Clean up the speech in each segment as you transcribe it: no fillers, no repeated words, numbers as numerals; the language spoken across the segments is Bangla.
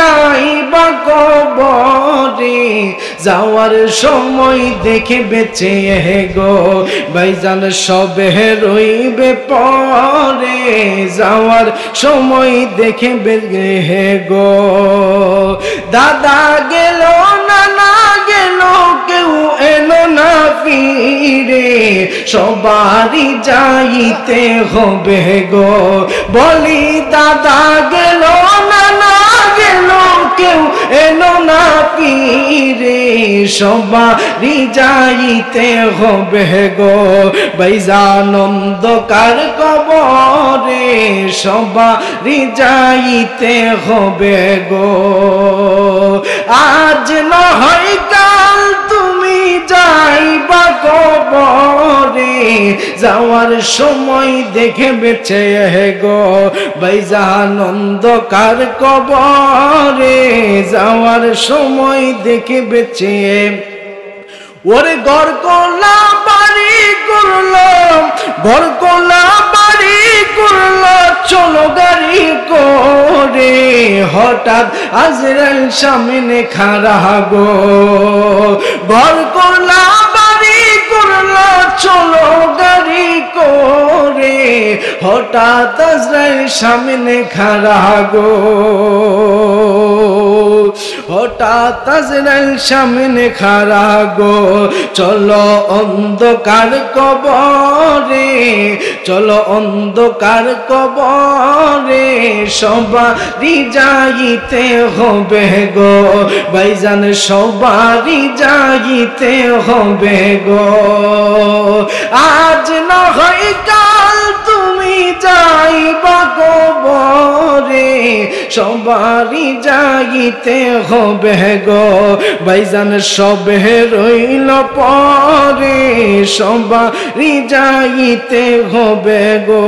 যাইবা কবরে যাওয়ার সময় দেখে বেঁচে গো ভাইজান সবে রইবে পরে যাওয়ার সময় দেখে বেঁচে গো দাদা গেল নানা গেল কেউ এলো না ফিরে সবারই যাইতে হবে গো বলি দাদা গেল নানা গেল কেউ এলো না ফিরে সবারই যাইতে হবে গো ভাইজান অন্ধকার কবরে সবারই যাইতে হবে গো আজ না হয় কাল তুমি যাইবা কবরে যাওয়ার সময় দেখে বেঁচে গো ভাইজান অন্ধকার কবরে যাওয়ার সময় দেখে বেঁচে ওরে ঘর কোলা বাড়ি করলাম ঘর কোলা বাড়ি করলো চলো গাড়ি করে হঠাৎ আজরাইল সামনে খাড়া গো ঘর কোলা বাড়ি করলো চলো গাড়ি করে হঠাৎ আজরাইল সামনে খাড়া গো হঠাৎ আজরাইল সামনে খাড়া গো চলো অন্ধকার কবরে চলো অন্ধকার কবরে সবারই যাইতে হবে গো ভাইজান সবারই যাইতে হবে গো আজ না হয় কাল তুমি যাইবা কবরে সবারই যাইতে হবে গো ভাইজান সবে রইল পরে সবারই যাইতে হবে গো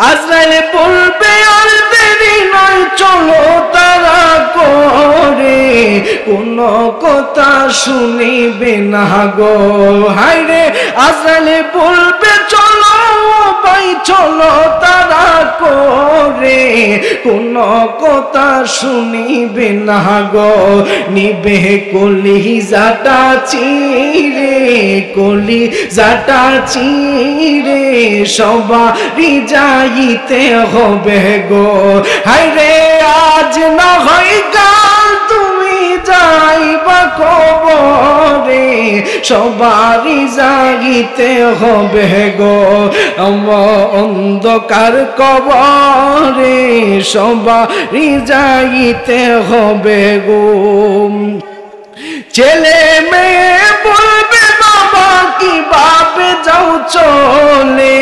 আজরাইল বলবে আর দেরি নয় চলো তারা করে কোন কথা শুনিবে না গো হায়রে আজরাইল বলবে চলো ভাই চলো তারা করে কোন কথা শুনিবে না গো নিবে কলিজাটা চিরে কলিজাটা চিরে সবারই যাইতে হবে গো হায়রে আজ না হয় কাল তুমি যাইবা কবরে সবারই যাইতে হবে গো অন্ধকার কবরে সবারই যাইতে হবে গো ছেলে মেয়ে বলবে বাবা কিভাবে যাও চলে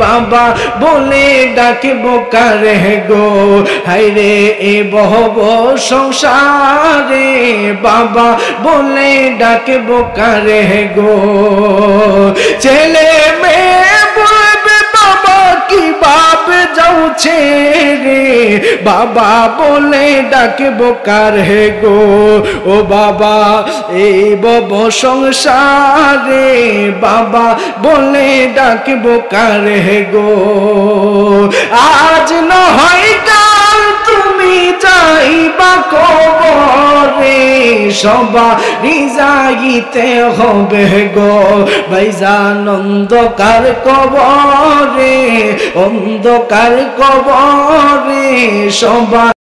বাবা বলে ডাকবো কারে গো হায়রে এ বহব সংসারে বাবা বলে ডাকবো কারে গো ছেলে মেয়ে বলবে বাবা কিভাবে যাও ছেড়ে বাবা বলে ডাকবো কারে গো ও বাবা এই বব সংসারে বাবা বলে ডাকবো কারে গো আজ না হয় কাল তুমি যাইবা কবরে সবারই যাইতে হবে গো ভাইজান অন্ধকার কবরে সবাই